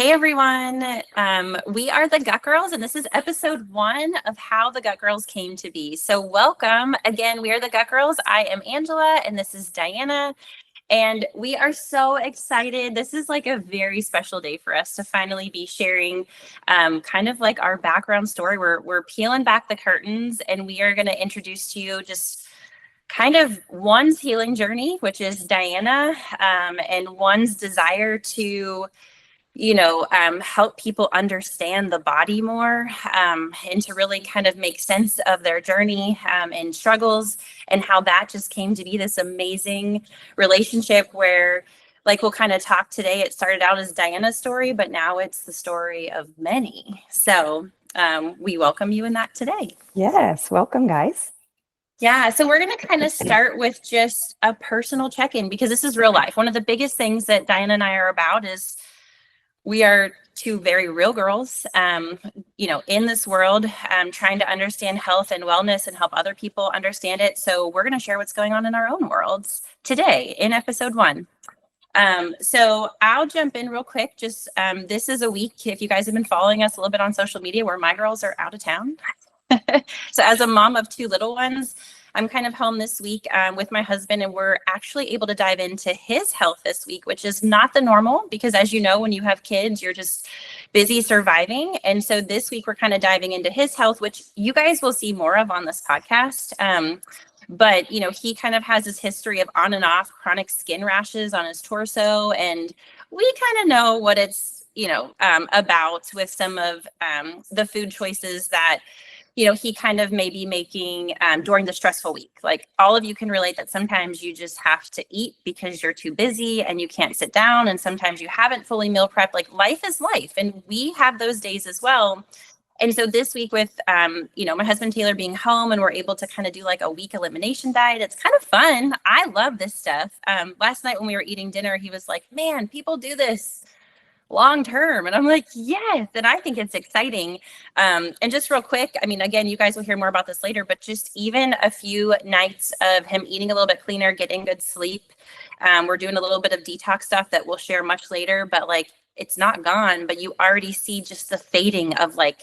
Hey everyone, we are the Gut Girls, and this is episode 1 of How the Gut Girls Came to Be. So, welcome again. We are the Gut Girls. I am Angela, and this is Diana. And we are so excited. This is like a very special day for us to finally be sharing kind of like our background story. We're peeling back the curtains, and we are going to introduce to you just kind of one's healing journey, which is Diana, and one's desire to help people understand the body more, and to really kind of make sense of their journey and struggles, and how that just came to be this amazing relationship where, like we'll kind of talk today, it started out as Diana's story, but now it's the story of many. So we welcome you in that today. Yes, welcome, guys. Yeah, so we're going to kind of start with just a personal check-in because this is real life. One of the biggest things that Diana and I are about is we are two very real girls, in this world, trying to understand health and wellness and help other people understand it. So we're going to share what's going on in our own worlds today in episode 1. So I'll jump in real quick. Just this is a week, if you guys have been following us a little bit on social media, where my girls are out of town. So as a mom of 2 little ones, I'm kind of home this week with my husband, and we're actually able to dive into his health this week, which is not the normal because, as you know, when you have kids, you're just busy surviving. And so this week we're kind of diving into his health, which you guys will see more of on this podcast. But, he kind of has this history of on and off chronic skin rashes on his torso. And we kind of know what it's, about with some of the food choices that he kind of may be making during the stressful week. Like all of you can relate that sometimes you just have to eat because you're too busy and you can't sit down. And sometimes you haven't fully meal prepped. Like life is life. And we have those days as well. And so this week with, my husband Taylor being home, and we're able to kind of do like a week elimination diet. It's kind of fun. I love this stuff. Last night when we were eating dinner, he was like, man, people do this long term. And I'm like, yes. And I think it's exciting. And just real quick, again, you guys will hear more about this later, but just even a few nights of him eating a little bit cleaner, getting good sleep. We're doing a little bit of detox stuff that we'll share much later, but like, it's not gone, but you already see just the fading of like,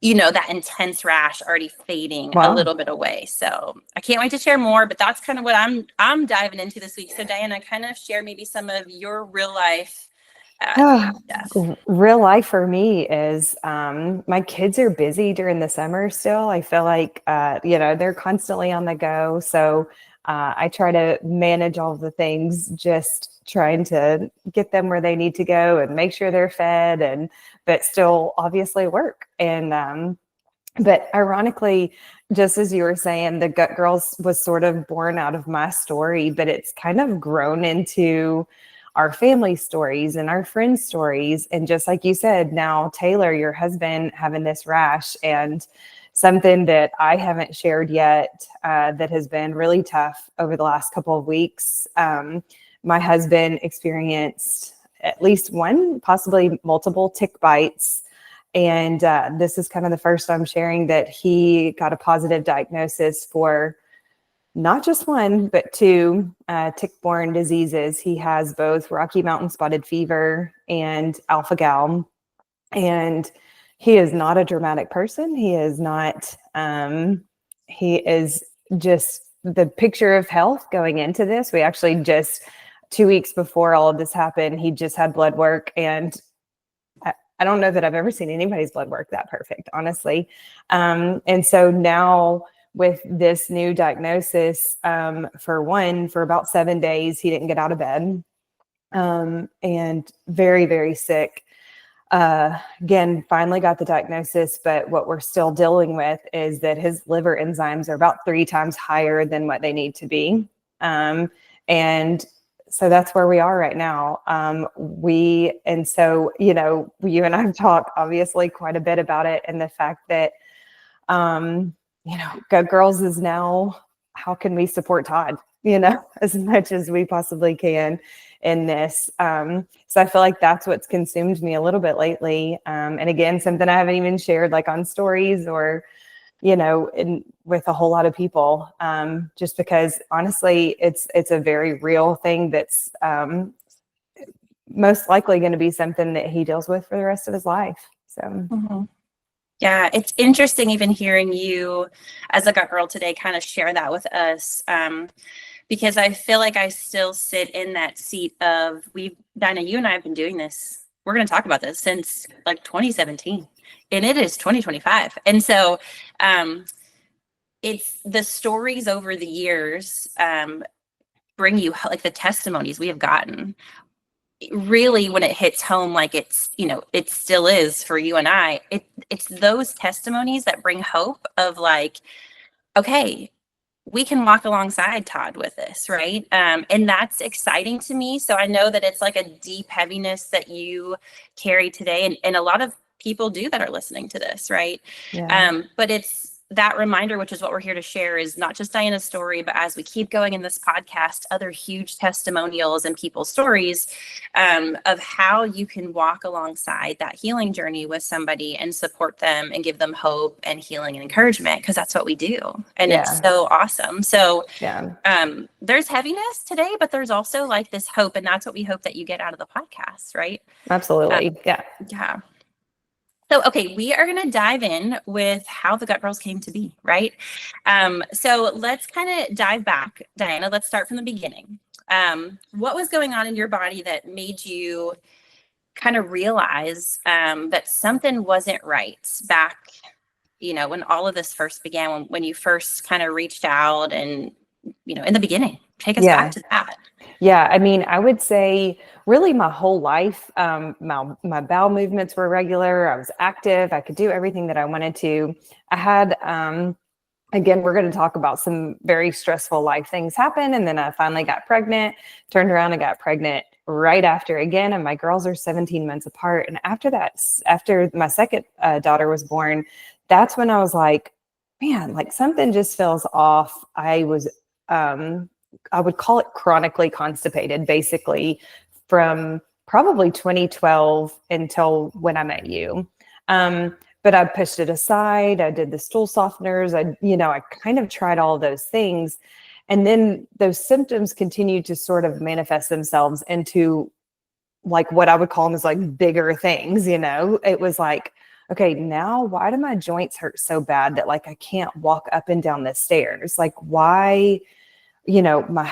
that intense rash already fading a little bit away. So I can't wait to share more, but that's kind of what I'm diving into this week. So Diana, kind of share maybe some of your real life. Real life for me is my kids are busy during the summer still. I feel like, they're constantly on the go. So I try to manage all the things, just trying to get them where they need to go and make sure they're fed, but still obviously work. And but ironically, just as you were saying, the Gut Girls was sort of born out of my story, but it's kind of grown into our family stories and our friends' stories. And just like you said, now Taylor, your husband, having this rash, and something that I haven't shared yet that has been really tough over the last couple of weeks. My husband experienced at least one, possibly multiple tick bites. And this is kind of the first time sharing that he got a positive diagnosis for not just one, but 2 tick-borne diseases. He has both Rocky Mountain spotted fever and alpha-gal. And he is not a dramatic person. He is not, he is just the picture of health going into this. We actually just 2 weeks before all of this happened, he just had blood work. And I don't know that I've ever seen anybody's blood work that perfect, honestly. And so now, with this new diagnosis, for about 7 days, he didn't get out of bed, and very, very sick. Again, finally got the diagnosis, but what we're still dealing with is that his liver enzymes are about 3 times higher than what they need to be. And so that's where we are right now. So, you and I have talked obviously quite a bit about it, and the fact that, Gut Girls is now, how can we support Todd, as much as we possibly can in this. So I feel like that's what's consumed me a little bit lately. And again, something I haven't even shared like on stories or, with a whole lot of people, just because honestly, it's a very real thing that's most likely going to be something that he deals with for the rest of his life. So, Mhm. Yeah, it's interesting even hearing you as a gut girl today kind of share that with us. Because I feel like I still sit in that seat of Dinah, you and I have been doing this. We're going to talk about this since like 2017, and it is 2025. And so it's the stories over the years bring you like the testimonies we have gotten. Really, when it hits home, like it's, it still is for you and I, it's those testimonies that bring hope of like, okay, we can walk alongside Todd with this, right? And that's exciting to me. So I know that it's like a deep heaviness that you carry today, and a lot of people do that are listening to this, right? yeah. But it's that reminder, which is what we're here to share, is not just Diana's story, but as we keep going in this podcast, other huge testimonials and people's stories of how you can walk alongside that healing journey with somebody and support them and give them hope and healing and encouragement, because that's what we do. And it's Yeah. so awesome. So Yeah. there's heaviness today, but there's also like this hope. And that's what we hope that you get out of the podcast, right? Absolutely. Yeah. Yeah. So, okay, we are going to dive in with how the Gut Girls came to be, right? So let's kind of dive back, Diana. Let's start from the beginning. What was going on in your body that made you kind of realize that something wasn't right back, when all of this first began, when you first kind of reached out and, in the beginning? Take us back Yeah. to that. Yeah, I mean, I would say really my whole life, my bowel movements were regular. I was active. I could do everything that I wanted to. I had, again, we're going to talk about some very stressful life things happen. And then I finally got pregnant, turned around and got pregnant right after again. And my girls are 17 months apart. And after that, after my second daughter was born, that's when I was like, man, like something just feels off. I would call it chronically constipated, basically from probably 2012 until when I met you. But I pushed it aside. I did the stool softeners. I kind of tried all of those things. And then those symptoms continued to sort of manifest themselves into like what I would call them as like bigger things, It was like, okay, now why do my joints hurt so bad that like I can't walk up and down the stairs? Like why? My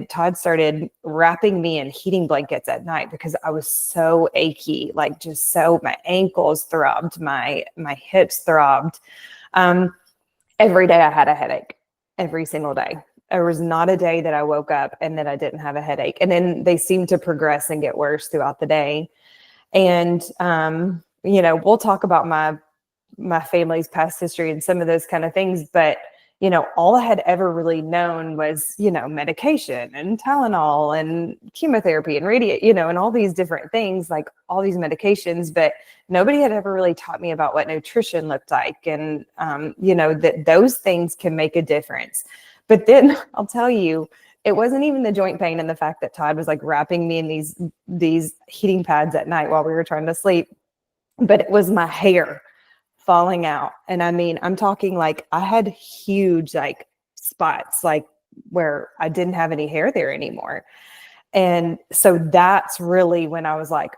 Todd started wrapping me in heating blankets at night because I was so achy, like just so my ankles throbbed, my hips throbbed. Every day I had a headache, every single day. There was not a day that I woke up and that I didn't have a headache. And then they seemed to progress and get worse throughout the day. And, we'll talk about my family's past history and some of those kind of things, but all I had ever really known was, medication and Tylenol and chemotherapy and and all these different things, like all these medications, but nobody had ever really taught me about what nutrition looked like. And, that those things can make a difference. But then I'll tell you, it wasn't even the joint pain and the fact that Todd was like wrapping me in these heating pads at night while we were trying to sleep, but it was my hair falling out. And I mean, I'm talking like I had huge like spots like where I didn't have any hair there anymore. And so that's really when I was like,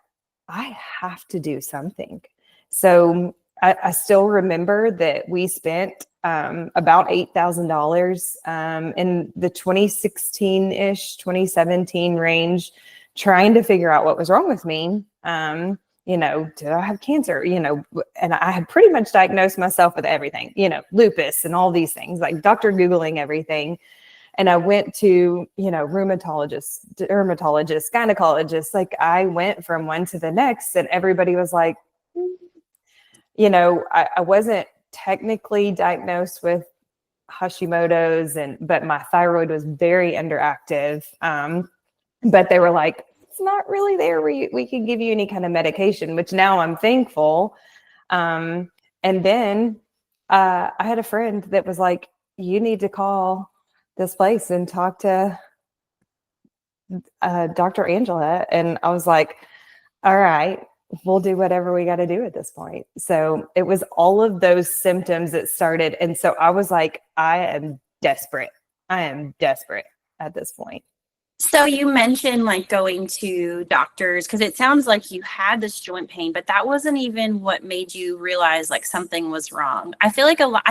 I have to do something. So I still remember that we spent about $8,000 in the 2016-ish, 2017 range, trying to figure out what was wrong with me. Did I have cancer? And I had pretty much diagnosed myself with everything, lupus and all these things, like Dr. Googling everything. And I went to, rheumatologists, dermatologists, gynecologists. Like I went from one to the next and everybody was like, I wasn't technically diagnosed with Hashimoto's but my thyroid was very underactive. But they were like, it's not really there where we can give you any kind of medication, which now I'm thankful. And then I had a friend that was like, you need to call this place and talk to Dr. Angela. And I was like, all right, we'll do whatever we got to do at this point. So it was all of those symptoms that started. And so I was like, I am desperate. I am desperate at this point. So you mentioned like going to doctors because it sounds like you had this joint pain, but that wasn't even what made you realize like something was wrong. I feel like a lot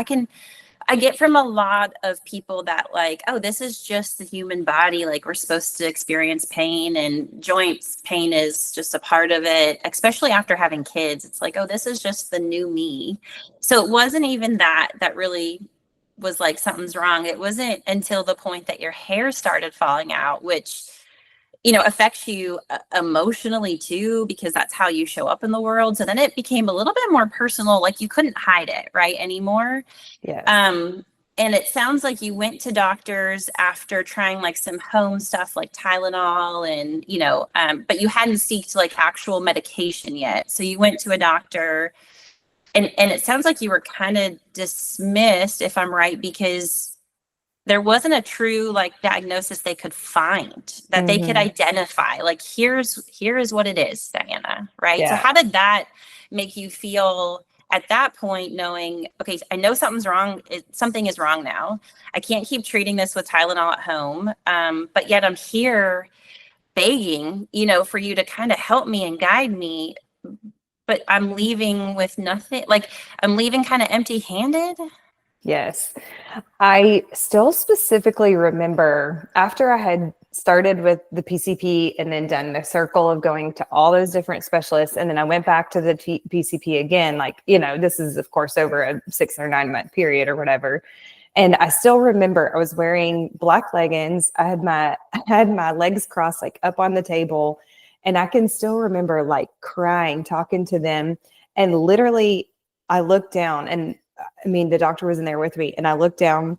I get from a lot of people that like, oh, this is just the human body. Like we're supposed to experience pain and joints pain is just a part of it, especially after having kids. It's like, oh, this is just the new me. So it wasn't even that really was like something's wrong. It wasn't until the point that your hair started falling out, which affects you emotionally too, because that's how you show up in the world. So then it became a little bit more personal, like you couldn't hide it, right, anymore. Yes. Um, and it sounds like you went to doctors after trying like some home stuff like Tylenol and, but you hadn't seeked like actual medication yet. So you went to a doctor and it sounds like you were kind of dismissed, if I'm right, because there wasn't a true like diagnosis they could find that they could Hmm. identify like here is what it is, Diana, right? So Yeah. how did that make you feel at that point, knowing, okay, I know something's wrong, something is wrong now, I can't keep treating this with Tylenol at home, but yet I'm here begging, for you to kind of help me and guide me, but I'm leaving with nothing, like I'm leaving kind of empty handed. Yes. I still specifically remember after I had started with the PCP and then done the circle of going to all those different specialists. And then I went back to the PCP again, like, this is, of course, over a 6 or 9 month period or whatever. And I still remember I was wearing black leggings. I had my legs crossed like up on the table. And I can still remember like crying, talking to them. And literally, I looked down and I mean, the doctor was in there with me. And I looked down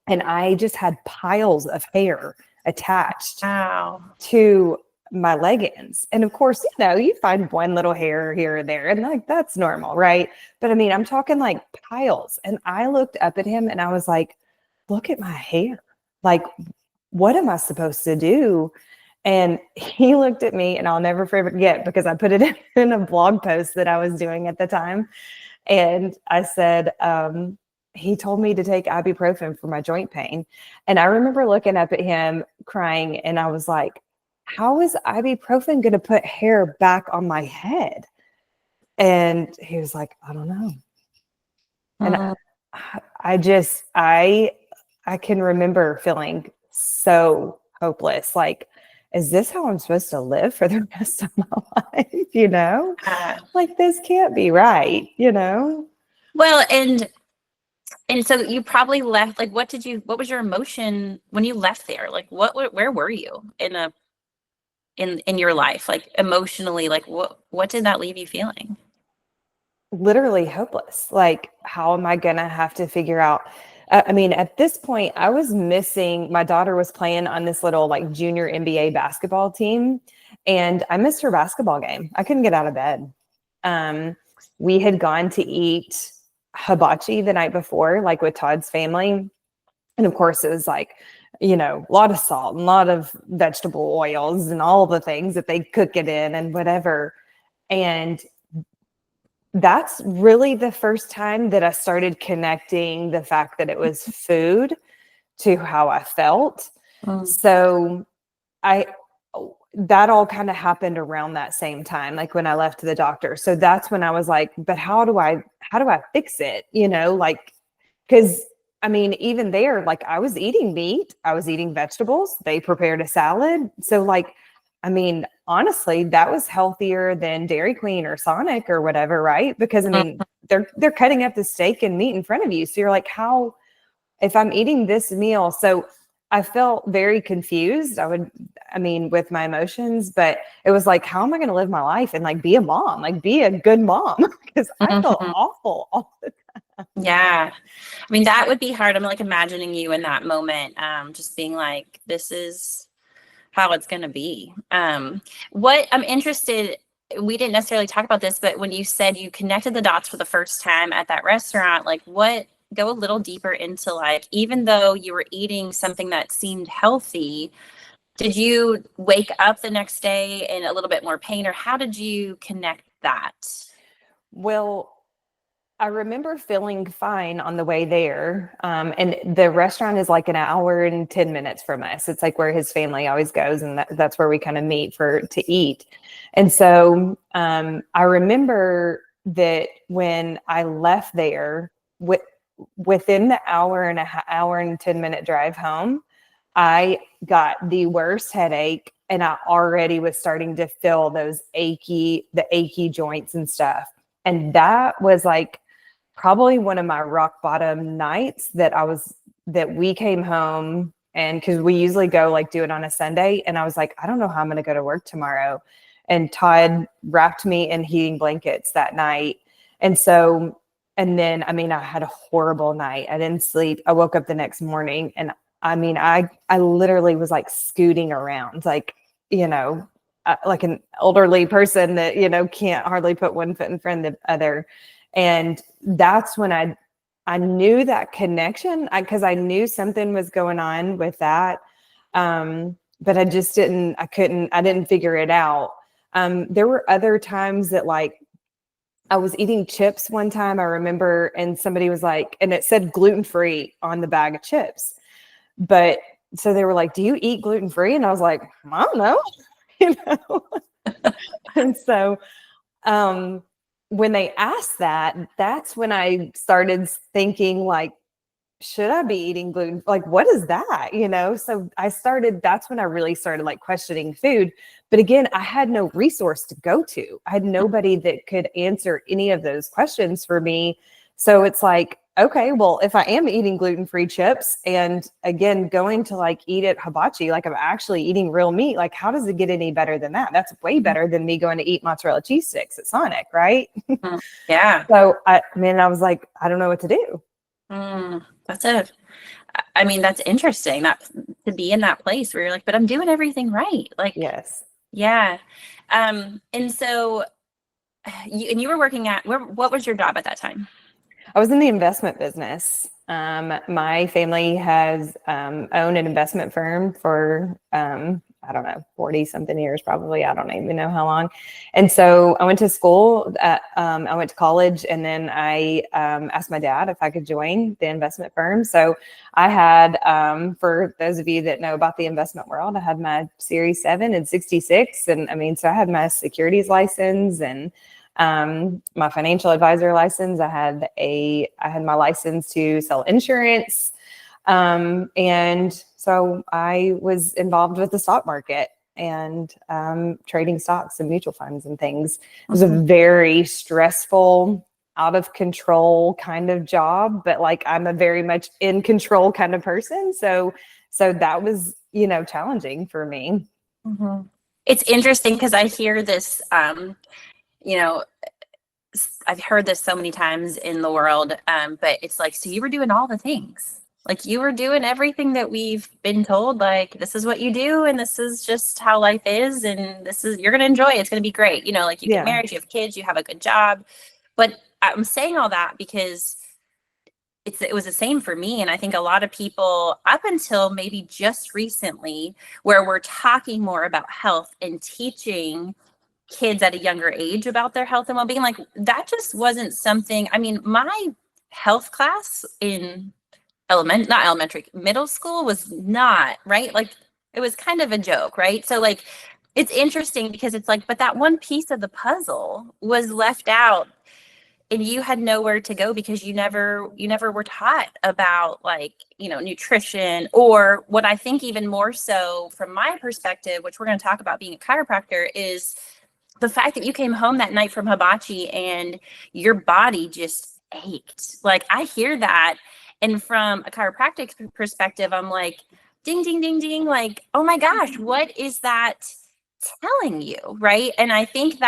and I just had piles of hair attached Wow. to my leggings. And of course, you find one little hair here or there, and like that's normal, right? But I mean, I'm talking like piles. And I looked up at him and I was like, look at my hair. Like, what am I supposed to do? And he looked at me, and I'll never forget because I put it in a blog post that I was doing at the time. And I said, he told me to take ibuprofen for my joint pain. And I remember looking up at him crying, and I was like, how is ibuprofen going to put hair back on my head? And he was like, I don't know. And Mm. I can remember feeling so hopeless. Like, is this how I'm supposed to live for the rest of my life? Uh, Like this can't be right? well, and so you probably left, like, what was your emotion when you left there? Like, where were you in your life? Like emotionally, like what did that leave you feeling? Literally hopeless. Like, how am I going to have to figure out? I mean, at this point, I was missing, my daughter was playing on this little like junior NBA basketball team, and I missed her basketball game. I couldn't get out of bed. Um, we had gone to eat hibachi the night before, like with Todd's family. And of course, it was like, a lot of salt and a lot of vegetable oils and all the things that they cook it in and whatever. And that's really the first time that I started connecting the fact that it was food to how I felt. Mm. So I that all kind of happened around that same time, like when I left the doctor. So that's when I was like, but how do I fix it? Like, because I mean, even there, like I was eating meat, I was eating vegetables, they prepared a salad. So like, I mean, honestly, that was healthier than Dairy Queen or Sonic or whatever, right? Because I mean, they're cutting up the steak and meat in front of you. So you're like, how if I'm eating this meal? So I felt very confused. I mean, with my emotions, but it was like, how am I going to live my life and like be a mom, like be a good mom? Because I felt Mhm. awful. Yeah. I mean, that would be hard. I'm like imagining you in that moment, just being like, this is how it's going to be. What I'm interested, we didn't necessarily talk about this, but when you said you connected the dots for the first time at that restaurant, like go a little deeper into like, even though you were eating something that seemed healthy, did you wake up the next day in a little bit more pain, or how did you connect that? Well, I remember feeling fine on the way there. And the restaurant is like an hour and 10 minutes from us. It's like where his family always goes. And that's where we kind of meet to eat. And so I remember that when I left there, within the hour and 10-minute drive home, I got the worst headache, and I already was starting to feel the achy joints and stuff. And that was like probably one of my rock bottom nights that we came home, and because we usually go like do it on a Sunday, and I was like, I don't know how I'm going to go to work tomorrow. And Todd wrapped me in heating blankets that night. And so, and then, I mean, I had a horrible night. I didn't sleep. I woke up the next morning, and I mean, I literally was like scooting around, like, like an elderly person that, can't hardly put one foot in front of the other. And that's when I knew that connection, because I knew something was going on with that. But I didn't figure it out. There were other times that like I was eating chips one time, I remember, and somebody was like, and it said gluten-free on the bag of chips. But so they were like, do you eat gluten-free? And I was like, I don't know, And so when they asked that, that's when I started thinking like, should I be eating gluten? Like, what is that? So that's when I really started like questioning food. But again, I had no resource to go to. I had nobody that could answer any of those questions for me. So it's like, okay, well, if I am eating gluten-free chips and again, going to like eat at hibachi, like I'm actually eating real meat, like how does it get any better than that? That's way better than me going to eat mozzarella cheese sticks at Sonic, right? Yeah. So I was like, I don't know what to do. I mean, that's interesting that to be in that place where you're like, but I'm doing everything right. Like, Yes. yeah. And so you were working what was your job at that time? I was in the investment business. My family has owned an investment firm for, I don't know, 40 something years, probably. I don't even know how long. And so I went to school, I went to college, and then I asked my dad if I could join the investment firm. So I had, for those of you that know about the investment world, I had my Series 7 and 66. And I mean, so I had my securities license and my financial advisor license. I had my license to sell insurance. And so I was involved with the stock market and trading stocks and mutual funds and things. It was a very stressful, out of control kind of job, but like I'm a very much in control kind of person. So that was, challenging for me. Mm-hmm. It's interesting because I hear this, I've heard this so many times in the world, but it's like, so you were doing all the things. Like you were doing everything that we've been told, like this is what you do and this is just how life is and you're going to enjoy it. It's going to be great. Like you get married, you have kids, you have a good job. But I'm saying all that because it was the same for me. And I think a lot of people up until maybe just recently where we're talking more about health and teaching kids at a younger age about their health and well-being, like that just wasn't something. I mean, my health class in middle school was not right. Like it was kind of a joke, right? So like it's interesting because it's like, but that one piece of the puzzle was left out and you had nowhere to go because you never were taught about like, nutrition, or what I think even more so from my perspective, which we're going to talk about being a chiropractor, is the fact that you came home that night from hibachi and your body just ached. Like I hear that. And from a chiropractic perspective, I'm like, ding, ding, ding, ding. Like, oh my gosh, what is that telling you? Right. And I think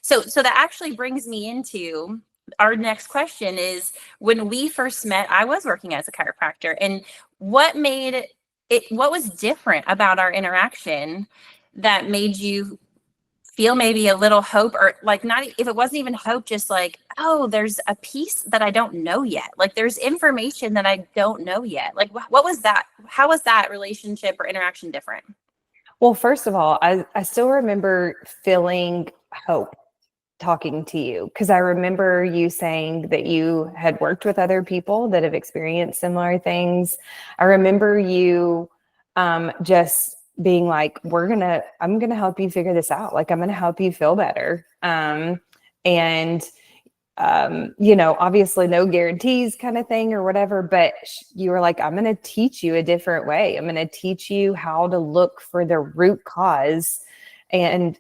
so that actually brings me into our next question is when we first met, I was working as a chiropractor, and what was different about our interaction that made you feel maybe a little hope, or like not if it wasn't even hope, just like, oh, there's a piece that I don't know yet. Like there's information that I don't know yet. Like what was that? How was that relationship or interaction different? Well, first of all, I still remember feeling hope. talking to you? Because I remember you saying that you had worked with other people that have experienced similar things. I remember you just being like, I'm gonna help you figure this out. Like, I'm gonna help you feel better. And obviously no guarantees kind of thing or whatever, but you were like, I'm going to teach you a different way. I'm going to teach you how to look for the root cause. And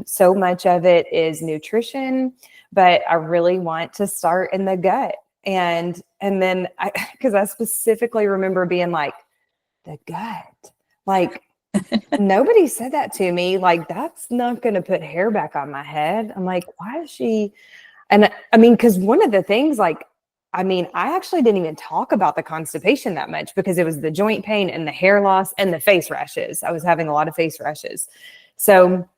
so much of it is nutrition, but I really want to start in the gut. And then because I specifically remember being like, the gut, like, nobody said that to me. Like, that's not going to put hair back on my head. I'm like, why is she? And I mean, because one of the things, like, I mean, I actually didn't even talk about the constipation that much because it was the joint pain and the hair loss and the face rashes. I was having a lot of face rashes. So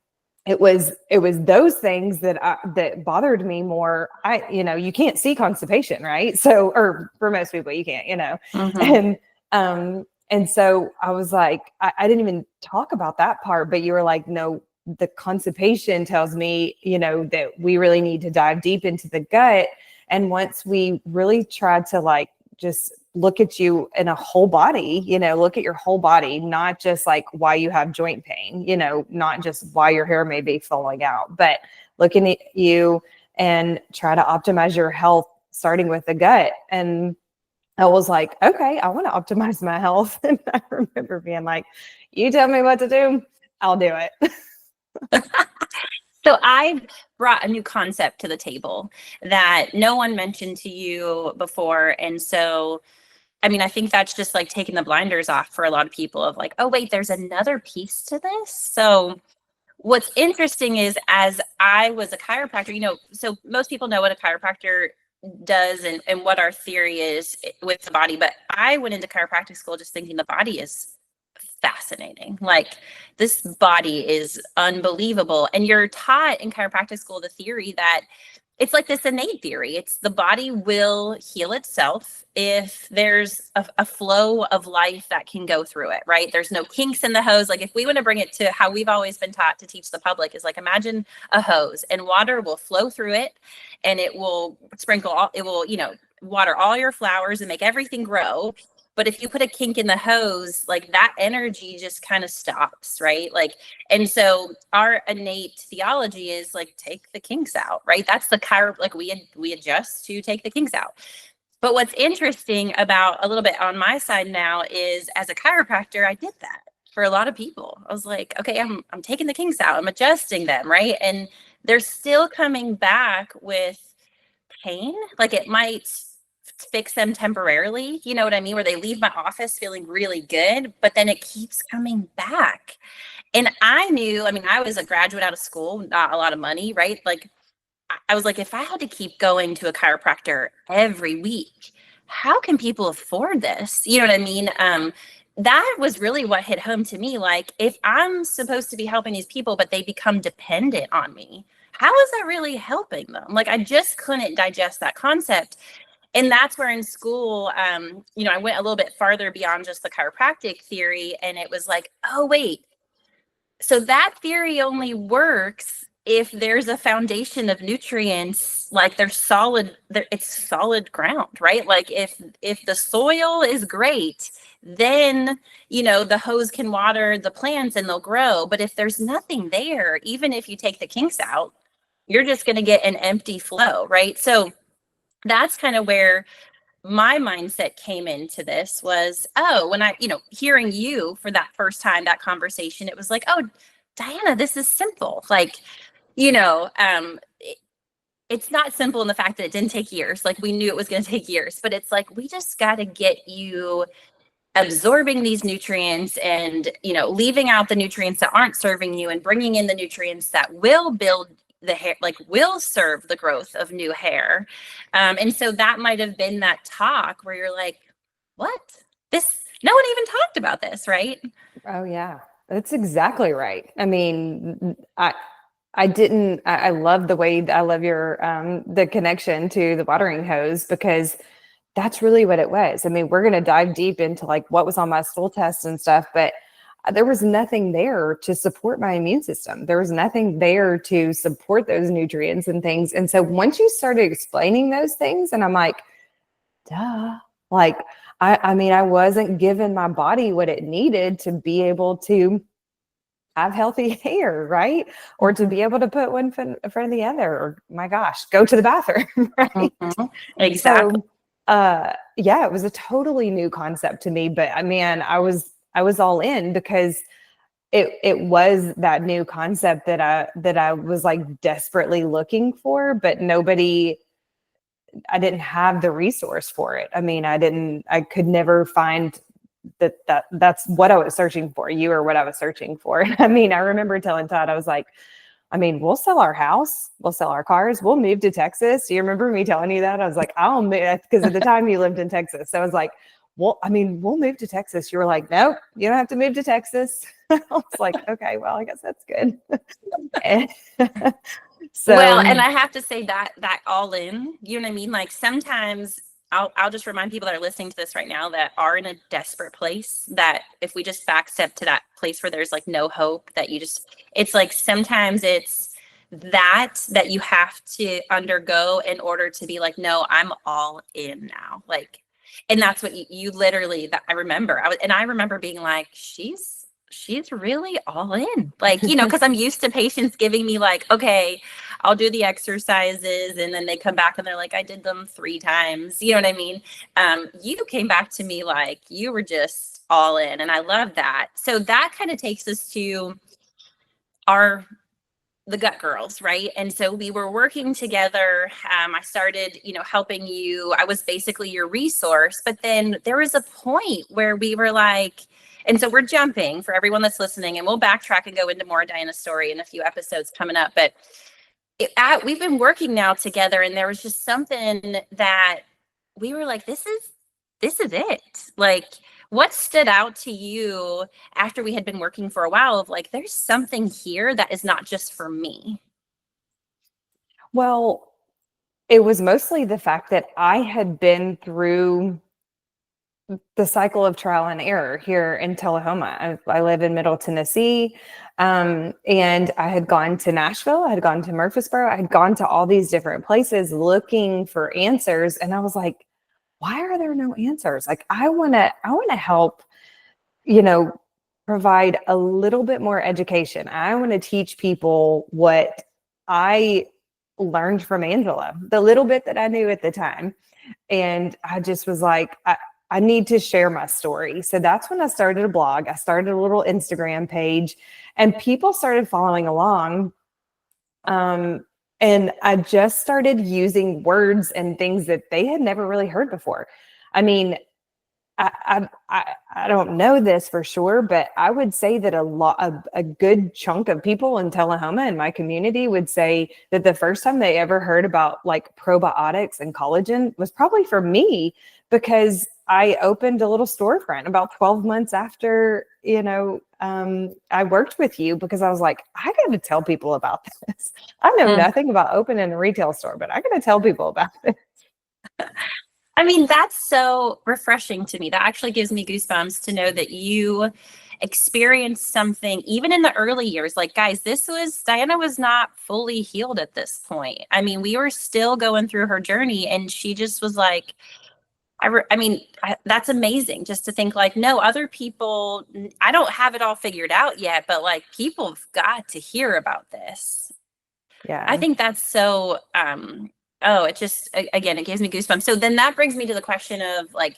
it was those things that bothered me more. You can't see constipation, right? So, or for most people, you can't, Mhm. and so I was like, I didn't even talk about that part, but you were like, no, the constipation tells me, that we really need to dive deep into the gut. And once we really tried to like just look at you in a whole body, look at your whole body, not just like why you have joint pain, not just why your hair may be falling out, but looking at you and try to optimize your health starting with the gut. And I was like, okay, I want to optimize my health. And I remember being like, you tell me what to do, I'll do it. So I brought a new concept to the table that no one mentioned to you before. And so, I mean, I think that's just like taking the blinders off for a lot of people of like, oh, wait, there's another piece to this. So what's interesting is as I was a chiropractor, so most people know what a chiropractor does and what our theory is with the body. But I went into chiropractic school just thinking the body is fascinating. Like this body is unbelievable. And you're taught in chiropractic school the theory that it's like this innate theory. It's the body will heal itself if there's a flow of life that can go through it, right? There's no kinks in the hose. Like if we want to bring it to how we've always been taught to teach the public is like, imagine a hose and water will flow through it and it will water all your flowers and make everything grow. But if you put a kink in the hose, like that energy just kind of stops, right? Like, and so our innate theology is like, take the kinks out, right? That's the like we adjust to take the kinks out. But what's interesting about a little bit on my side now is as a chiropractor, I did that for a lot of people. I was like, okay, I'm taking the kinks out, I'm adjusting them, right? And they're still coming back with pain. Like it might fix them temporarily, you know what I mean? Where they leave my office feeling really good, but then it keeps coming back. And I knew, I mean, I was a graduate out of school, not a lot of money, right? Like I was like, if I had to keep going to a chiropractor every week, how can people afford this? You know what I mean? That was really what hit home to me. Like, if I'm supposed to be helping these people, but they become dependent on me, how is that really helping them? Like, I just couldn't digest that concept. And that's where in school, I went a little bit farther beyond just the chiropractic theory. And it was like, oh, wait, so that theory only works if there's a foundation of nutrients, like they're solid, it's solid ground, right? Like if the soil is great, then the hose can water the plants and they'll grow. But if there's nothing there, even if you take the kinks out, you're just going to get an empty flow, right? So that's kind of where my mindset came into this was, oh, when I, hearing you for that first time, that conversation, it was like, oh, Diana, this is simple. Like, it's not simple in the fact that it didn't take years. Like we knew it was going to take years, but it's like, we just got to get you absorbing these nutrients and, leaving out the nutrients that aren't serving you and bringing in the nutrients that will build the hair, like will serve the growth of new hair. And so that might have been that talk where you're like, what? No one even talked about this, right? Oh yeah, that's exactly right. I mean, I love the way I love your, the connection to the watering hose because that's really what it was. I mean, we're going to dive deep into like what was on my stool test and stuff, but there was nothing there to support my immune system. There was nothing there to support those nutrients and things. And so once you started explaining those things, and I'm like, duh, like, I mean, I wasn't giving my body what it needed to be able to have healthy hair, right? Or to be able to put one foot in front of the other, or my gosh, go to the bathroom, right? Exactly. So, yeah, it was a totally new concept to me, but I mean, I was all in because it was that new concept that I was like desperately looking for, but I didn't have the resource for it. I mean, I could never find that's what I was searching for. You are what I was searching for. I mean, I remember telling Todd, I was like, I mean, we'll sell our house, we'll sell our cars, we'll move to Texas. Do you remember me telling you that? I was like, I'll move, because at the time you lived in Texas. So I was like, well, I mean, we'll move to Texas. You were like, no, you don't have to move to Texas. I was like, okay, well, I guess that's good. Well, and So I have to say that all in, you know what I mean? Like sometimes I'll just remind people that are listening to this right now that are in a desperate place, that if we just backstep to that place where there's like no hope, that you just, it's like sometimes it's that you have to undergo in order to be like, no, I'm all in now. Like, and that's what you literally, that I remember. I remember being like, she's really all in, like, you know, because I'm used to patients giving me like, okay, I'll do the exercises, and then they come back and they're like, I did them 3 times, you know what I mean? You came back to me like you were just all in, and I love that. So that kind of takes us to our the gut girls, right? And so we were working together. I started, you know, helping you. I was basically your resource, but then there was a point where we were like, and so we're jumping for everyone that's listening, and we'll backtrack and go into more Diana's story in a few episodes coming up. But we've been working now together, and there was just something that we were like, this is it. Like, what stood out to you after we had been working for a while of like, there's something here that is not just for me? well, it was mostly the fact that I had been through the cycle of trial and error here in Tullahoma. I live in Middle Tennessee, and I had gone to Nashville, I had gone to Murfreesboro, I had gone to all these different places looking for answers, and I was like, why are there no answers? Like, I want to help, you know, provide a little bit more education. I want to teach people what I learned from Angela, the little bit that I knew at the time. And I just was like, I need to share my story. So that's when I started a blog. I started a little Instagram page, and people started following along. And I just started using words and things that they had never really heard before. I mean, I don't know this for sure, but I would say that a good chunk of people in Tullahoma in my community would say that the first time they ever heard about like probiotics and collagen was probably for me, because I opened a little storefront about 12 months after, you know, I worked with you, because I was like, I got to tell people about this. I know nothing about opening a retail store, but I got to tell people about it. I mean, that's so refreshing to me. That actually gives me goosebumps to know that you experienced something even in the early years. Like, guys, Diana was not fully healed at this point. I mean, we were still going through her journey, and she just was like, that's amazing just to think like, no, other people, I don't have it all figured out yet, but like, people have got to hear about this. I Yeah. think that's so, oh, it just, again, it gives me goosebumps. So then that brings me to the question of like,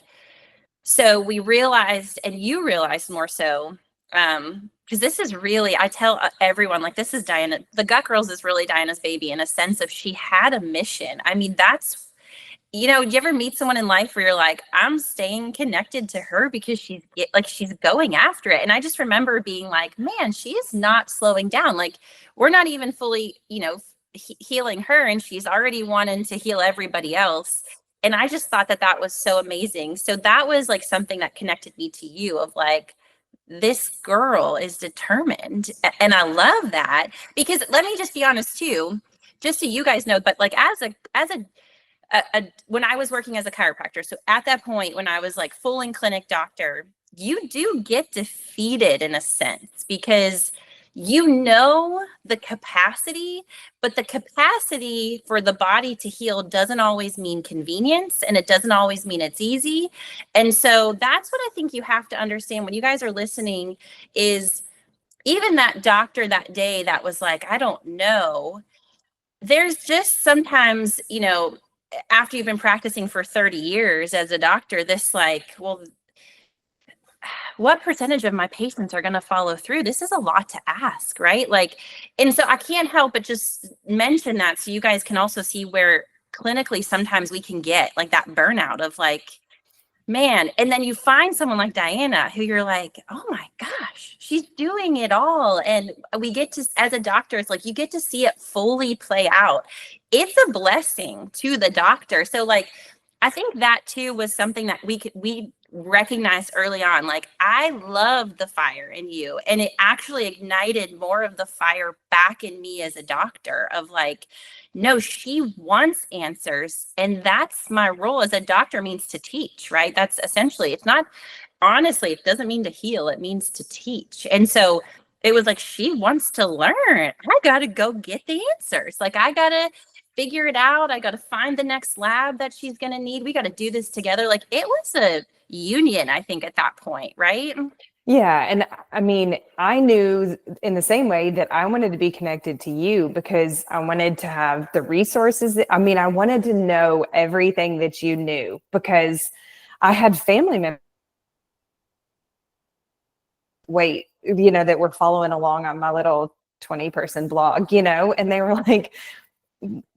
so we realized, and you realized more so, because this is really, I tell everyone, like, this is Diana, the Gut Girls is really Diana's baby, in a sense of she had a mission. I mean, that's, you know, you ever meet someone in life where you're like, I'm staying connected to her because she's going after it. And I just remember being like, man, she is not slowing down. Like, we're not even fully, you know, healing her, and she's already wanting to heal everybody else. And I just thought that was so amazing. So that was like something that connected me to you, of like, this girl is determined. And I love that, because let me just be honest too, just so you guys know, but like as a when I was working as a chiropractor, so at that point when I was like full in clinic doctor, you do get defeated in a sense because you know the capacity, but the capacity for the body to heal doesn't always mean convenience, and it doesn't always mean it's easy. And so that's what I think you have to understand when you guys are listening is even that doctor that day that was like, I don't know, there's just sometimes, after you've been practicing for 30 years as a doctor, this like, well, what percentage of my patients are going to follow through? This is a lot to ask, right? Like, and so I can't help but just mention that so you guys can also see where clinically sometimes we can get like that burnout of like, man, and then you find someone like Diana who you're like, oh my gosh, she's doing it all. And we get to, as a doctor, it's like you get to see it fully play out. It's a blessing to the doctor. So like, I think that too was something that we recognized early on. Like, I love the fire in you, and it actually ignited more of the fire back in me as a doctor of like, no, she wants answers. And that's my role as a doctor, means to teach, right? That's essentially, it's not, honestly, it doesn't mean to heal, it means to teach. And so it was like, she wants to learn. I got to go get the answers. Like, I got to figure it out. I got to find the next lab that she's going to need. We got to do this together. Like, it was a union, I think, at that point, right? Yeah. And I mean, I knew in the same way that I wanted to be connected to you because I wanted to have the resources. I mean, I wanted to know everything that you knew because I had family members that were following along on my little 20-person blog, and they were like,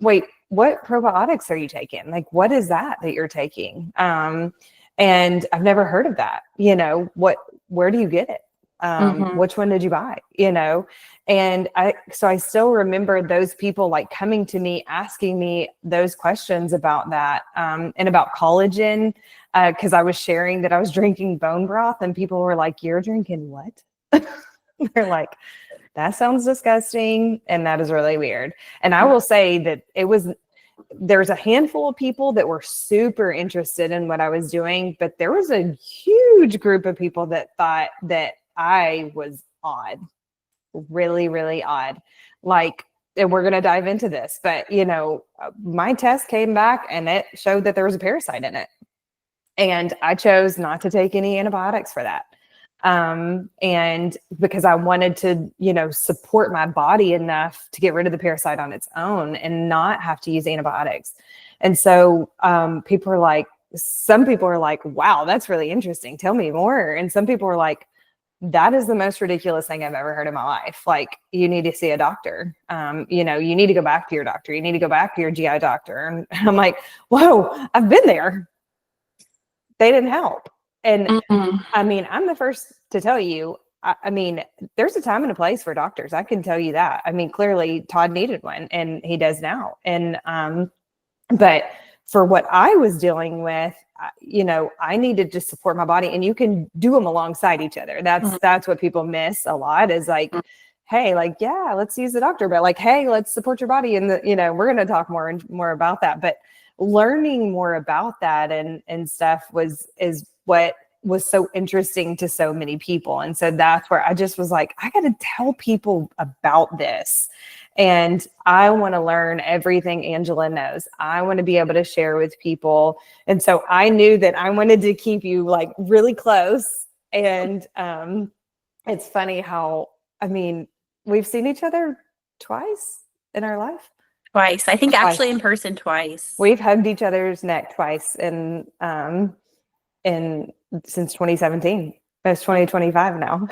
wait, what probiotics are you taking? Like, what is that you're taking? And I've never heard of that. Where do you get it? Which one did you buy? And I still remember those people like coming to me, asking me those questions about that, and about collagen, because I was sharing that I was drinking bone broth, and people were like, "You're drinking what?" They're like, that sounds disgusting, and that is really weird. And I will say that there's a handful of people that were super interested in what I was doing, but there was a huge group of people that thought that I was odd, really, really odd. Like, and we're going to dive into this, but my test came back and it showed that there was a parasite in it. And I chose not to take any antibiotics for that. And because I wanted to, support my body enough to get rid of the parasite on its own and not have to use antibiotics. And so, some people are like, wow, that's really interesting. Tell me more. And some people are like, that is the most ridiculous thing I've ever heard in my life. Like, you need to see a doctor. You need to go back to your doctor. You need to go back to your GI doctor. And I'm like, whoa, I've been there. They didn't help. And I mean, I'm the first to tell you, I mean, there's a time and a place for doctors. I can tell you that. I mean, clearly Todd needed one and he does now. And, but for what I was dealing with, I needed to support my body, and you can do them alongside each other. That's what people miss a lot is like, hey, like, yeah, let's use the doctor, but like, hey, let's support your body. And we're going to talk more about that, but learning more about that and stuff is what was so interesting to so many people. And so that's where I just was like, I got to tell people about this. And I want to learn everything Angela knows. I want to be able to share with people. And so I knew that I wanted to keep you like really close. And it's funny how, I mean, we've seen each other twice in our life. Twice. I think actually in person twice. We've hugged each other's neck twice in since 2017. It's 2025 now.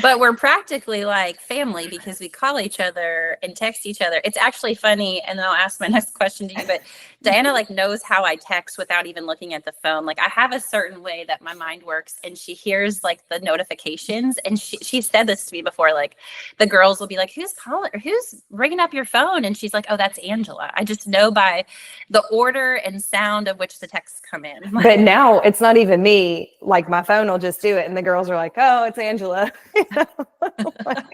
But we're practically like family because we call each other and text each other. It's actually funny, and then I'll ask my next question to you, but Diana like knows how I text without even looking at the phone. Like, I have a certain way that my mind works, and she hears like the notifications, and she said this to me before, like the girls will be like, who's calling or who's ringing up your phone? And she's like, oh, that's Angela. I just know by the order and sound of which the texts come in. But now it's not even me. Like, my phone will just do it, and the girls are like, oh, it's Angela. Like,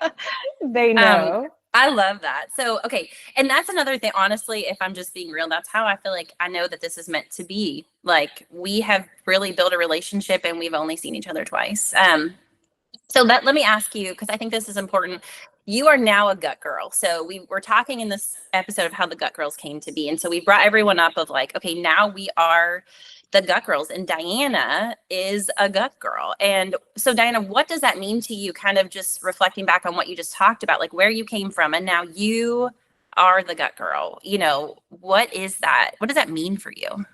they know. I love that. So, okay. And that's another thing. Honestly, if I'm just being real, that's how I feel like I know that this is meant to be. Like, we have really built a relationship and we've only seen each other twice. So let me ask you, because I think this is important. You are now a gut girl. So we were talking in this episode of how the gut girls came to be. And so we brought everyone up of like, okay, now we are the gut girls and Diana is a gut girl. And so Diana, what does that mean to you? Kind of just reflecting back on what you just talked about, like where you came from and now you are the gut girl. What is that? What does that mean for you?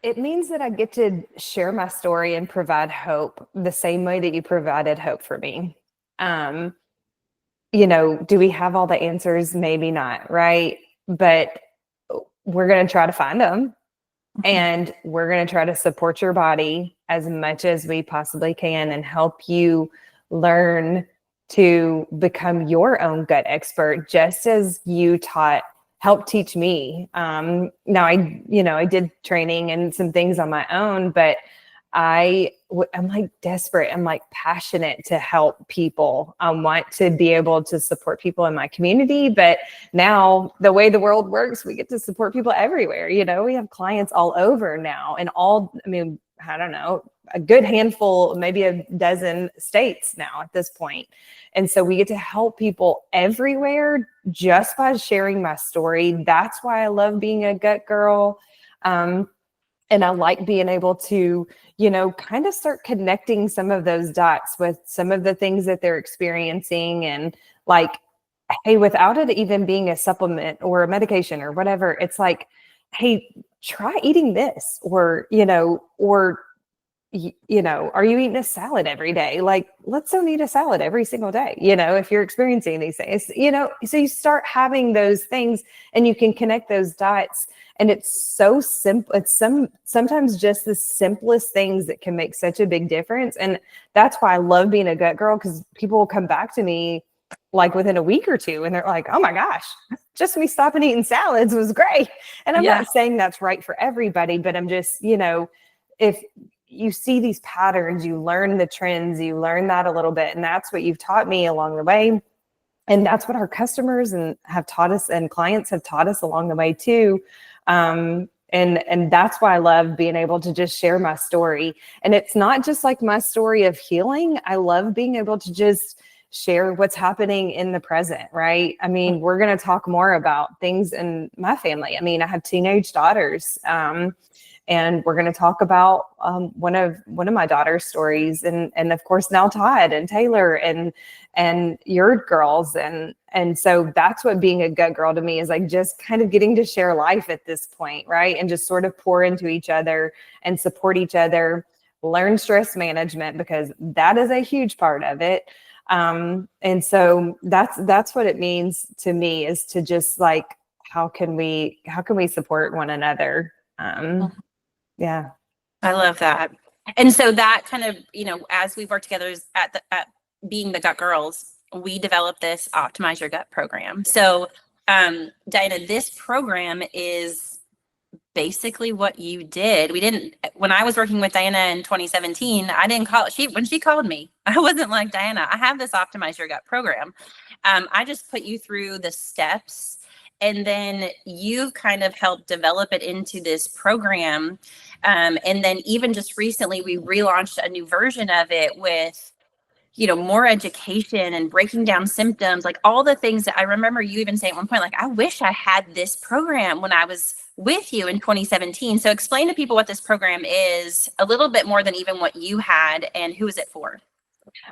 It means that I get to share my story and provide hope the same way that you provided hope for me. Um, do we have all the answers? Maybe not, right? But we're going to try to find them, and we're going to try to support your body as much as we possibly can and help you learn to become your own gut expert, just as you helped teach me. Now I did training and some things on my own, but I'm like desperate. I'm like passionate to help people. I want to be able to support people in my community, but now the way the world works, we get to support people everywhere. We have clients all over now and I don't know, a good handful, maybe a dozen states now at this point. And so we get to help people everywhere just by sharing my story. That's why I love being a gut girl. And I like being able to, kind of start connecting some of those dots with some of the things that they're experiencing. And like, hey, without it even being a supplement or a medication or whatever, it's like, hey, try eating this, or, are you eating a salad every day? Like, let's don't eat a salad every single day, if you're experiencing these things, so you start having those things and you can connect those dots. And it's so simple. It's sometimes just the simplest things that can make such a big difference. And that's why I love being a gut girl, because people will come back to me like within a week or two and they're like, oh my gosh, just me stopping eating salads was great. And I'm not saying that's right for everybody, but I'm just, if you see these patterns, you learn the trends, you learn that a little bit. And that's what you've taught me along the way. And that's what our customers have taught us, and clients have taught us along the way too. And that's why I love being able to just share my story. And it's not just like my story of healing. I love being able to just share what's happening in the present, right? I mean, we're going to talk more about things in my family. I mean, I have teenage daughters, and we're going to talk about one of my daughter's stories, and of course now Todd and Taylor and your girls, and so that's what being a gut girl to me is, like just kind of getting to share life at this point, right? And just sort of pour into each other and support each other, learn stress management, because that is a huge part of it. And so that's what it means to me, is to just like, how can we support one another? Yeah. I love that. And so that kind of, as we've worked together at being the gut girls, we developed this Optimize Your Gut program. So, Diana, this program is basically what you did. When I was working with Diana in 2017, I didn't call when she called me, I wasn't like, Diana, I have this Optimize Your Gut program. I just put you through the steps, and then you kind of helped develop it into this program. And then even just recently, we relaunched a new version of it with, more education and breaking down symptoms, like all the things that I remember you even saying at one point, like, I wish I had this program when I was with you in 2017. So explain to people what this program is, a little bit more than even what you had, and who is it for?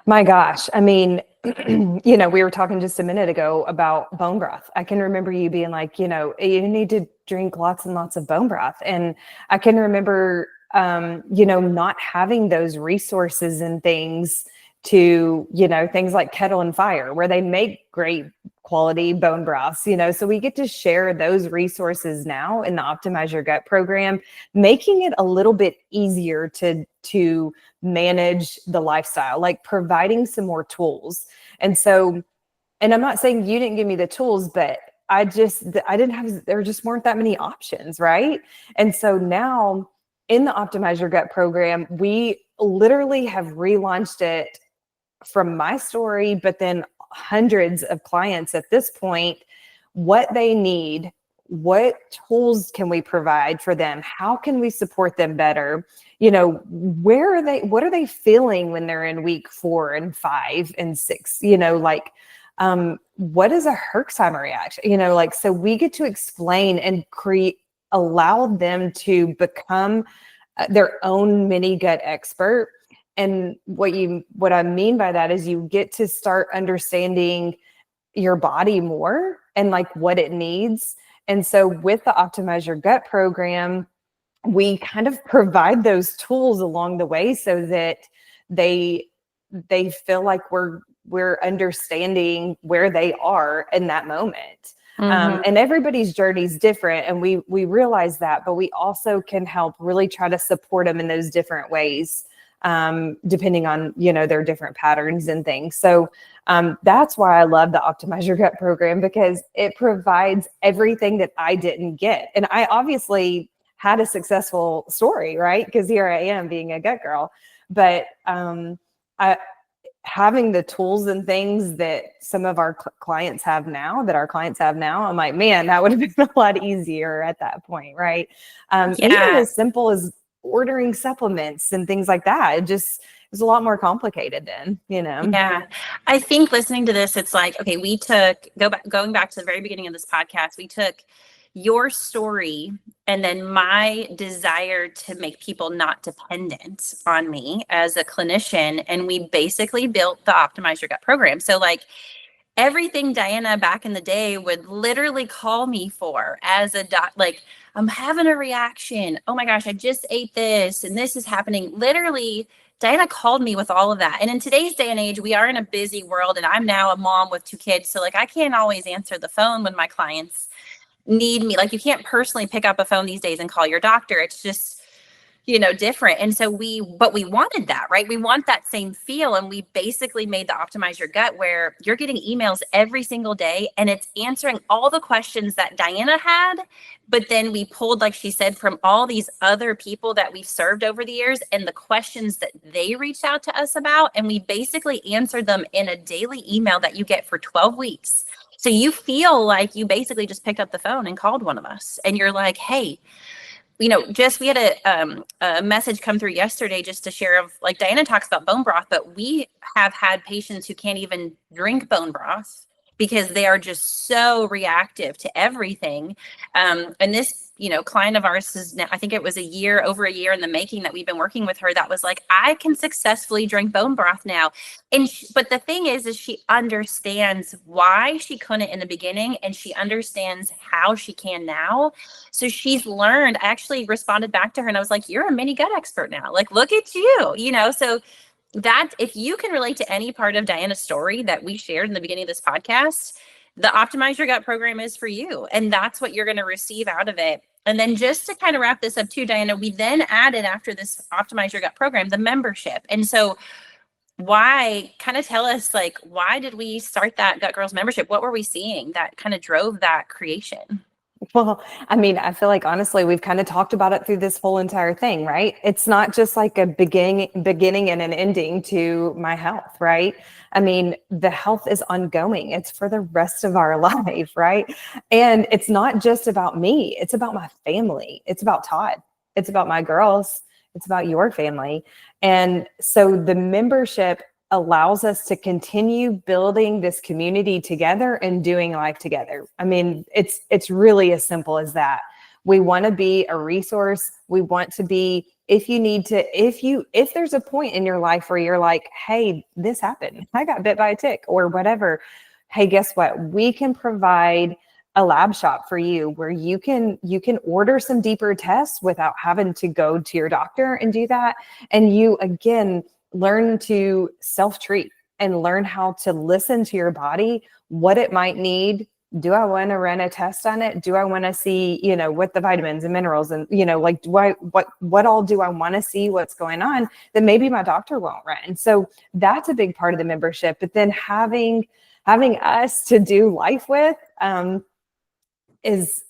My gosh. I mean, we were talking just a minute ago about bone broth. I can remember you being like, you need to drink lots and lots of bone broth. And I can remember, not having those resources and things to, things like Kettle and Fire, where they make great quality bone broths, so we get to share those resources now in the Optimize Your Gut program, making it a little bit easier to manage the lifestyle, like providing some more tools. And so, and I'm not saying you didn't give me the tools, but there just weren't that many options, right? And so now in the Optimize Your Gut program, we literally have relaunched it from my story, but then hundreds of clients at this point what they need, what tools can we provide for them, how can we support them better, where are they, what are they feeling when they're in week 4 and 5 and 6, what is a Herxheimer reaction, so we get to explain and allow them to become their own mini gut expert. And what I mean by that is you get to start understanding your body more and like what it needs. And so with the Optimize Your Gut program, we kind of provide those tools along the way so that they feel like we're understanding where they are in that moment. And everybody's journey is different, and we realize that, but we also can help really try to support them in those different ways, depending on their different patterns and things. So that's why I love the Optimize Your Gut program, because it provides everything that I didn't get. And I obviously had a successful story, right? Because here I am being a gut girl, but having the tools and things that some of our clients have now, I'm like, man, that would have been a lot easier at that point, right? Even as simple as ordering supplements and things like that. It just is a lot more complicated then, Yeah. I think listening to this, it's like, okay, going back to the very beginning of this podcast, we took your story and then my desire to make people not dependent on me as a clinician. And we basically built the Optimize Your Gut program. So like everything Diana back in the day would literally call me for as a doc, like, I'm having a reaction. Oh my gosh, I just ate this and this is happening. Literally, Diana called me with all of that. And in today's day and age, we are in a busy world, and I'm now a mom with 2 kids. So like, I can't always answer the phone when my clients need me. Like, you can't personally pick up a phone these days and call your doctor. It's just, different. And so but we wanted that, right? We want that same feel. And we basically made the Optimize Your Gut where you're getting emails every single day and it's answering all the questions that Diana had. But then we pulled, like she said, from all these other people that we've served over the years and the questions that they reached out to us about. And we basically answered them in a daily email that you get for 12 weeks. So you feel like you basically just picked up the phone and called one of us and you're like, hey, we had a message come through yesterday just to share of, like, Diana talks about bone broth, but we have had patients who can't even drink bone broth because they are just so reactive to everything. And this, client of ours is now, I think it was over a year in the making that we've been working with her, that was like, I can successfully drink bone broth now. And but the thing is she understands why she couldn't in the beginning, and she understands how she can now. So she's learned. I actually responded back to her and I was like, you're a mini gut expert now. Like, look at you, so that if you can relate to any part of Diana's story that we shared in the beginning of this podcast, the Optimize Your Gut program is for you. And that's what you're going to receive out of it. And then just to kind of wrap this up too, Diana, we then added, after this Optimize Your Gut program, the membership. And so tell us, like, why did we start that Gut Girls membership? What were we seeing that kind of drove that creation? Well, I mean, I feel like honestly, we've kind of talked about it through this whole entire thing, right? It's not just like a beginning and an ending to my health, right? I mean, the health is ongoing. It's for the rest of our life, right? And it's not just about me. It's about my family. It's about Todd. It's about my girls. It's about your family. And so the membership allows us to continue building this community together and doing life together. I mean, it's really as simple as that. We want to be a resource. We want to be, if there's a point in your life where you're like, hey, this happened, I got bit by a tick or whatever. Hey, guess what? We can provide a lab shop for you where you can order some deeper tests without having to go to your doctor and do that. And you, again, learn to self-treat and learn how to listen to your body, what it might need. Do I want to run a test on it? Do I want to see, what the vitamins and minerals and, like, what all do I want to see what's going on that maybe my doctor won't run? So that's a big part of the membership. But then having us to do life with is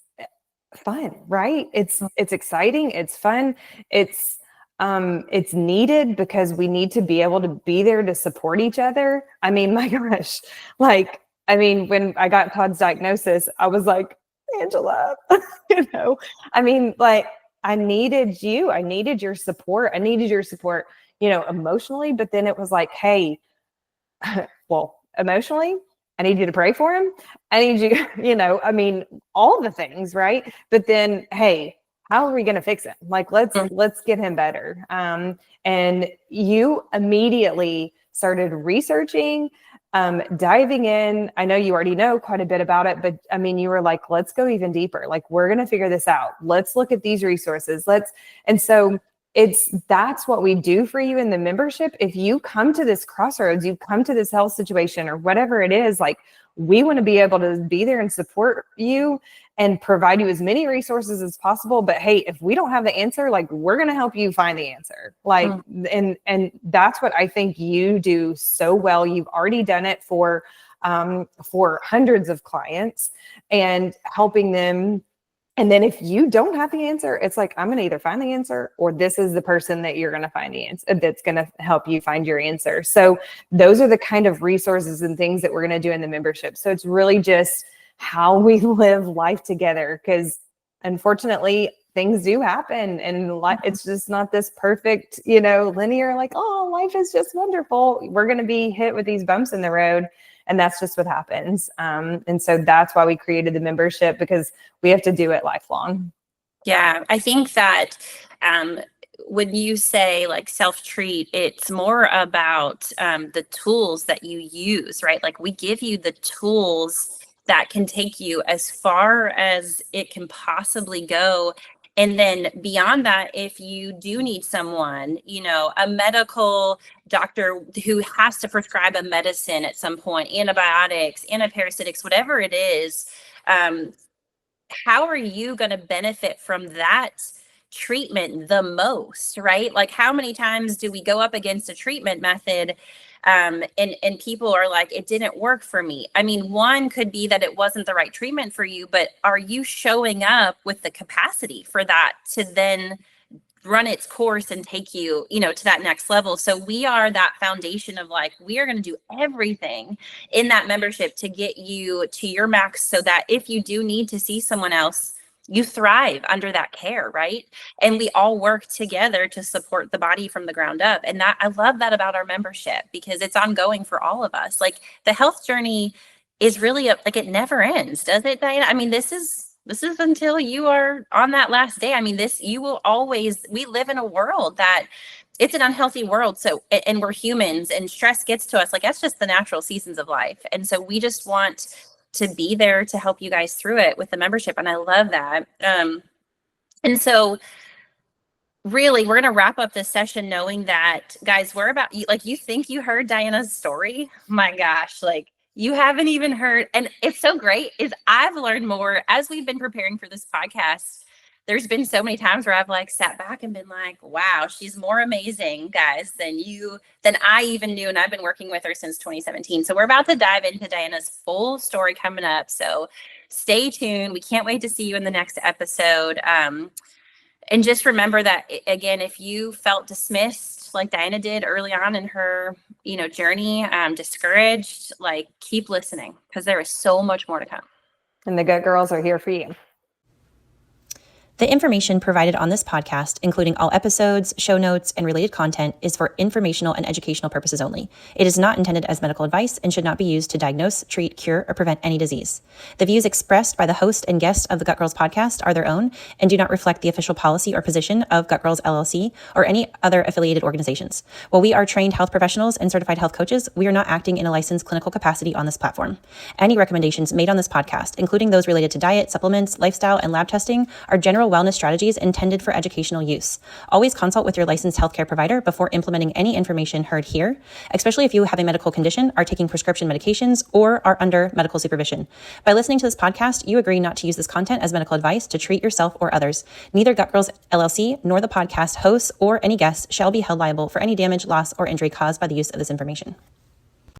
fun, right? It's exciting. It's fun. It's It's needed because we need to be able to be there to support each other. I mean, my gosh, when I got Todd's diagnosis, I was like, Angela, I needed you. I needed your support. I needed your support, emotionally. But then it was like, hey, well, emotionally, I need you to pray for him. I need you, all the things, right? But then, hey, how are we going to fix it? Like, let's get him better. And you immediately started researching, diving in. I know you already know quite a bit about it, but you were like, let's go even deeper. Like, we're going to figure this out. Let's look at these resources. And so that's what we do for you in the membership. If you come to this crossroads, you come to this health situation or whatever it is, like, we want to be able to be there and support you and provide you as many resources as possible. But hey, if we don't have the answer, like, we're going to help you find the answer. Like, and that's what I think you do so well. You've already done it for hundreds of clients and helping them. And then if you don't have the answer, it's like, I'm going to either find the answer or this is the person that you're going to find the answer that's going to help you find your answer. So those are the kind of resources and things that we're going to do in the membership. So it's really just how we live life together, because unfortunately things do happen and it's just not this perfect, linear, like, oh, life is just wonderful. We're going to be hit with these bumps in the road. And that's just what happens. And so that's why we created the membership, because we have to do it lifelong. Yeah, I think that when you say like self-treat, it's more about the tools that you use, right? Like, we give you the tools that can take you as far as it can possibly go. And then beyond that, if you do need someone, a medical doctor who has to prescribe a medicine at some point, antibiotics, antiparasitics, whatever it is, how are you going to benefit from that treatment the most, right? Like, how many times do we go up against a treatment method and people are like, it didn't work for me? I mean, one could be that it wasn't the right treatment for you, but are you showing up with the capacity for that to then run its course and take you, to that next level? So we are that foundation of like, we are going to do everything in that membership to get you to your max, so that if you do need to see someone else, you thrive under that care, right? And we all work together to support the body from the ground up. And that, I love that about our membership, because it's ongoing for all of us. Like, the health journey is really like, it never ends, does it, Diana? I mean, this is until you are on that last day. I mean, you will always, we live in a world that it's an unhealthy world. So, and we're humans and stress gets to us. Like, that's just the natural seasons of life. And so we just want to be there to help you guys through it with the membership. And I love that. And so really, we're going to wrap up this session knowing that, guys, we're about, like, you think you heard Diana's story? My gosh, like, you haven't even heard. And it's so great is I've learned more as we've been preparing for this podcast. There's been so many times where I've like sat back and been like, wow, she's more amazing, guys, than I even knew. And I've been working with her since 2017. So we're about to dive into Diana's full story coming up. So stay tuned. We can't wait to see you in the next episode. And just remember that, again, if you felt dismissed like Diana did early on in her, journey, discouraged, like, keep listening, because there is so much more to come. And the Gut Girls are here for you. The information provided on this podcast, including all episodes, show notes, and related content, is for informational and educational purposes only. It is not intended as medical advice and should not be used to diagnose, treat, cure, or prevent any disease. The views expressed by the host and guest of the Gut Girls podcast are their own and do not reflect the official policy or position of Gut Girls LLC or any other affiliated organizations. While we are trained health professionals and certified health coaches, we are not acting in a licensed clinical capacity on this platform. Any recommendations made on this podcast, including those related to diet, supplements, lifestyle, and lab testing, are general wellness strategies intended for educational use. Always consult with your licensed healthcare provider before implementing any information heard here, especially if you have a medical condition, are taking prescription medications, or are under medical supervision. By listening to this podcast, you agree not to use this content as medical advice to treat yourself or others. Neither Gut Girls LLC nor the podcast hosts or any guests shall be held liable for any damage, loss, or injury caused by the use of this information.